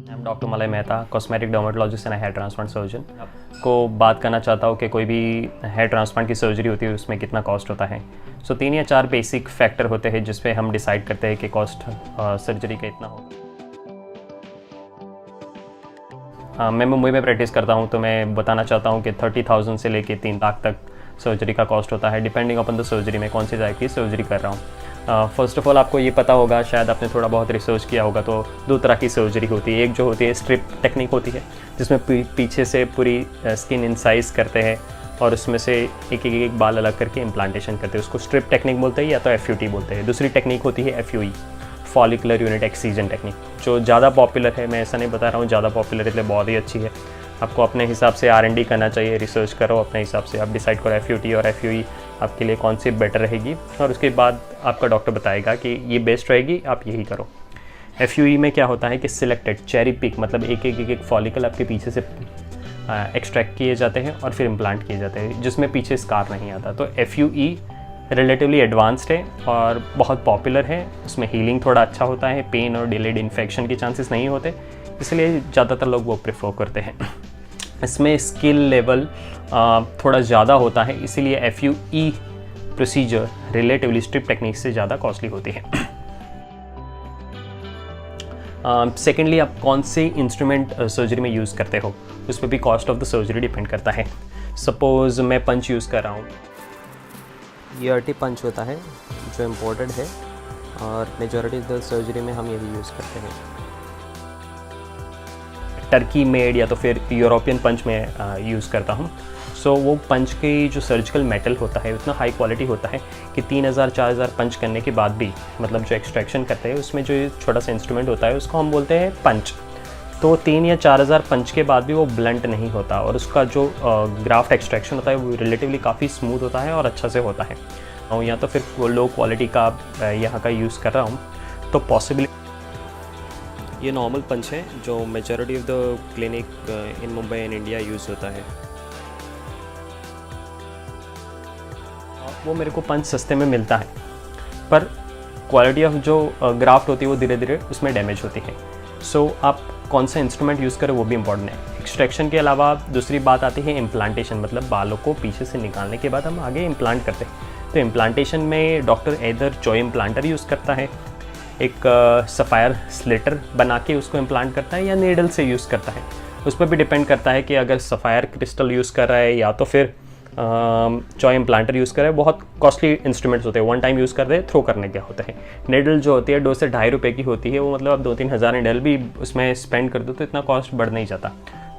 I am doctor Malay Mehta, cosmetic dermatologist and hair transplant surgeon. आपको बात करना चाहता हूँ कि कोई भी हेयर ट्रांसप्लांट की सर्जरी होती है उसमें कितना कॉस्ट होता है। सो 3 या 4 बेसिक फैक्टर होते हैं जिस पे हम डिसाइड करते हैं कि कॉस्ट सर्जरी का इतना होगा। मैं मुंबई में प्रैक्टिस करता हूँ तो मैं बताना चाहता हूँ कि 30,000 से लेके 3 लाख तक सर्जरी का कॉस्ट होता है, डिपेंडिंग अपन द सर्जरी में कौन सी टाइप की सर्जरी कर रहा हूँ। फ़र्स्ट ऑफ़ ऑल आपको ये पता होगा, शायद आपने थोड़ा बहुत रिसर्च किया होगा, तो 2 तरह की सर्जरी होती है। एक जो होती है स्ट्रिप टेक्निक होती है जिसमें पीछे से पूरी स्किन इंसाइज करते हैं और उसमें से एक बाल अलग करके इम्प्लांटेशन करते हैं, उसको स्ट्रिप टेक्निक बोलते हैं या तो FUT बोलते हैं। दूसरी टेक्निक होती है FUE, follicular unit excision technique, जो ज़्यादा पॉपुलर है। मैं ऐसा नहीं बता रहा हूँ ज़्यादा पॉपुलर है इसलिए बहुत ही अच्छी है। आपको अपने हिसाब से R&D करना चाहिए, रिसर्च करो अपने हिसाब से, आप डिसाइड करो FUT और FUE आपके लिए कौन सी बेटर रहेगी और उसके बाद आपका डॉक्टर बताएगा कि ये बेस्ट रहेगी, आप यही करो। FUE में क्या होता है कि सिलेक्टेड चेरी पिक, मतलब एक फॉलिकल आपके पीछे से एक्सट्रैक्ट किए जाते हैं और फिर इम्प्लांट किए जाते हैं, जिसमें पीछे स्कार नहीं आता। तो FUE रिलेटिवली एडवांस्ड है और बहुत पॉपुलर है। उसमें हीलिंग थोड़ा अच्छा होता है, पेन और डिलेड इन्फेक्शन के चांसेस नहीं होते, इसलिए ज़्यादातर लोग वो प्रेफर करते हैं। इसमें स्किल लेवल थोड़ा ज़्यादा होता है, इसीलिए FUE procedure relatively strip technique से ज़्यादा कॉस्टली होती है। सेकेंडली आप कौन से इंस्ट्रूमेंट सर्जरी में यूज़ करते हो, उस पर भी cost of the surgery depend करता है। सपोज़ मैं पंच यूज़ कर रहा हूँ, ये अर्टी पंच होता है जो इम्पोर्टेड है और मेजॉरिटी ऑफ द सर्जरी में हम यही यूज़ करते हैं। टर्की मेड या तो फिर यूरोपियन पंच में यूज़ करता हूँ। सो वो पंच की जो सर्जिकल मेटल होता है उतना हाई क्वालिटी होता है कि 3,000-4,000 पंच करने के बाद भी, मतलब जो एक्सट्रैक्शन करते हैं उसमें जो छोटा सा इंस्ट्रूमेंट होता है उसको हम बोलते हैं पंच, तो 3 या 4,000 पंच के बाद भी वो ब्लंट नहीं होता और उसका जो ग्राफ्ट एक्सट्रैक्शन होता है वो रिलेटिवली काफ़ी स्मूथ होता है और अच्छा से होता है। और या तो फिर लो क्वालिटी का यहाँ का यूज़ कर रहा हूँ तो पॉसिबली ये नॉर्मल पंच है जो majority of the clinic in Mumbai and India use होता है। वो मेरे को पंच सस्ते में मिलता है, पर क्वालिटी ऑफ जो ग्राफ्ट होती है वो धीरे धीरे उसमें डैमेज होती है। सो आप कौन सा इंस्ट्रूमेंट यूज़ करें वो भी इम्पॉर्टेंट है। एक्सट्रैक्शन के अलावा दूसरी बात आती है इम्प्लांटेशन, मतलब बालों को पीछे से निकालने के बाद हम आगे इम्प्लांट करते हैं। तो इम्प्लांटेशन में डॉक्टर एदर जॉय इम्प्लांटर यूज़ करता है, एक सफ़ायर स्लिटर बना के उसको इम्प्लांट करता है, या नीडल से यूज़ करता है। उस पर भी डिपेंड करता है कि अगर सफ़ायर क्रिस्टल यूज़ कर रहा है या तो फिर जॉय इम्प्लांटर यूज़ कर रहा है। बहुत कॉस्टली इंस्ट्रूमेंट्स होते हैं, वन टाइम यूज़ कर रहे हैं, थ्रो करने क्या होता है। नीडल जो होती है 2 से ढाई रुपये की होती है, वो मतलब आप 2-3 हज़ार नीडल भी उसमें स्पेंड कर दो तो इतना कॉस्ट बढ़ नहीं जाता।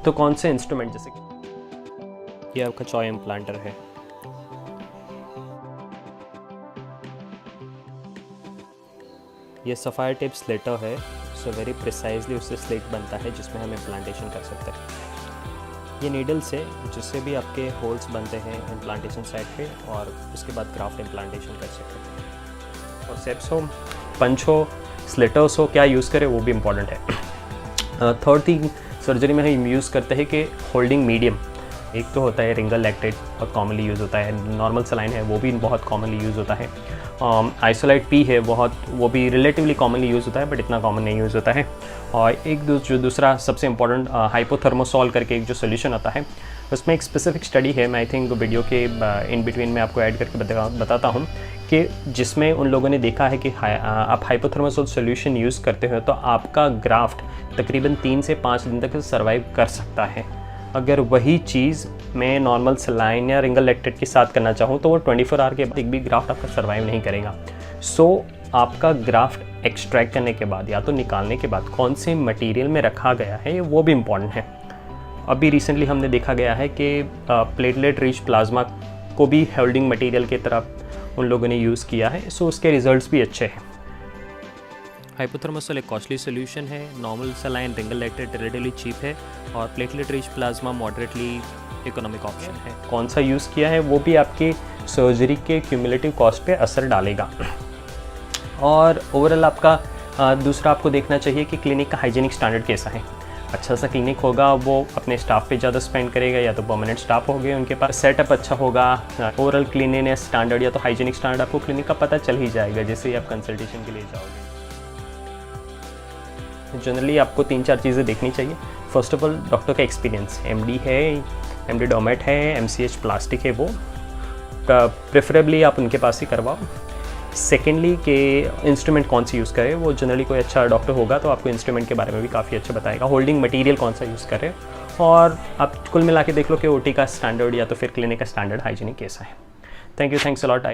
तो कौन से इंस्ट्रूमेंट, जैसे कि ये आपका जॉय इम्प्लांटर है, ये सफ़ायर टिप स्लेटर है। सो वेरी प्रिसाइजली उससे स्लेट बनता है जिसमें हम इम्प्लांटेशन कर सकते हैं। ये नीडल से जिससे भी आपके होल्स बनते हैं इम्प्लांटेशन साइड पे और उसके बाद ग्राफ्ट इम्प्लांटेशन कर सकते हैं। और सेप्स हो, पंच हो, स्लेटर्स हो, क्या यूज़ करें वो भी इम्पॉर्टेंट है। थर्ड थिंग सर्जरी में हम यूज़ करते हैं कि होल्डिंग मीडियम। एक तो होता है रिंगल लैक्टेट, बहुत कॉमनली यूज़ होता है। नॉर्मल सलाइन है वो भी बहुत कॉमनली यूज़ होता है। आइसोलाइट P है वो भी रिलेटिवली कॉमनली यूज़ होता है, बट इतना कॉमन नहीं यूज़ होता है। और एक जो दूसरा सबसे इम्पॉर्टेंट हाइपोथर्मोसॉल करके एक जो सोल्यूशन आता है, उसमें एक स्पेसिफिक स्टडी है, मैं आई थिंक वीडियो के इन बिटवीन में आपको ऐड करके बताता हूँ, कि जिसमें उन लोगों ने देखा है कि आप हाइपोथर्मोसॉल सोल्यूशन यूज़ करते हो तो आपका ग्राफ्ट तकरीबन 3 से 5 दिन तक सर्वाइव कर सकता है। अगर वही चीज़ मैं नॉर्मल सलाइन या रिंगल लैक्टेट के साथ करना चाहूँ तो वो 24 आवर के बाद एक भी ग्राफ्ट आपका सर्वाइव नहीं करेगा। सो आपका ग्राफ्ट एक्सट्रैक्ट करने के बाद या तो निकालने के बाद कौन से मटेरियल में रखा गया है वो भी इम्पॉर्टेंट है। अभी रिसेंटली हमने देखा गया है कि प्लेटलेट रिच प्लाज्मा को भी होल्डिंग मटेरियल की तरह उन लोगों ने यूज़ किया है। सो उसके रिजल्ट्स भी अच्छे हैं। हाइपोथर्मोसॉल एक कॉस्टली सोल्यूशन है, normal saline ringer lactate relatively cheap है और platelet rich plasma moderately economic option है। कौन सा यूज़ किया है वो भी आपकी सर्जरी के क्यूमुलेटिव कॉस्ट पे असर डालेगा। और ओवरऑल आपका दूसरा आपको देखना चाहिए कि क्लिनिक का हाइजीनिक स्टैंडर्ड कैसा है। अच्छा सा क्लिनिक होगा वो अपने स्टाफ पे ज़्यादा स्पेंड करेगा, या तो परमानेंट स्टाफ हो गए उनके पास, सेटअप अच्छा होगा, ओवरऑल क्लीनिनेस स्टैंडर्ड या तो हाइजीनिक स्टैंडर्ड आपको क्लिनिक का पता चल ही जाएगा जैसे ही आप कंसल्टेशन के लिए जाओगे। जनरली आपको 3-4 चीज़ें देखनी चाहिए। फर्स्ट ऑफ ऑल डॉक्टर का एक्सपीरियंस, एमडी है, एमडी डोमेट है, एमसीएच प्लास्टिक है, वो प्रेफरेबली आप उनके पास ही करवाओ। सेकेंडली कि इंस्ट्रूमेंट कौन सी यूज़ करें, वो जनरली कोई अच्छा डॉक्टर होगा तो आपको इंस्ट्रूमेंट के बारे में भी काफ़ी अच्छा बताएगा। होल्डिंग मटेरियल कौन सा यूज़ करें, और आप कुल मिला के देख लो कि ओटी का स्टैंडर्ड या तो फिर क्लिनिक का स्टैंडर्ड हाइजीनिक कैसा है। Thank you, thanks a lot.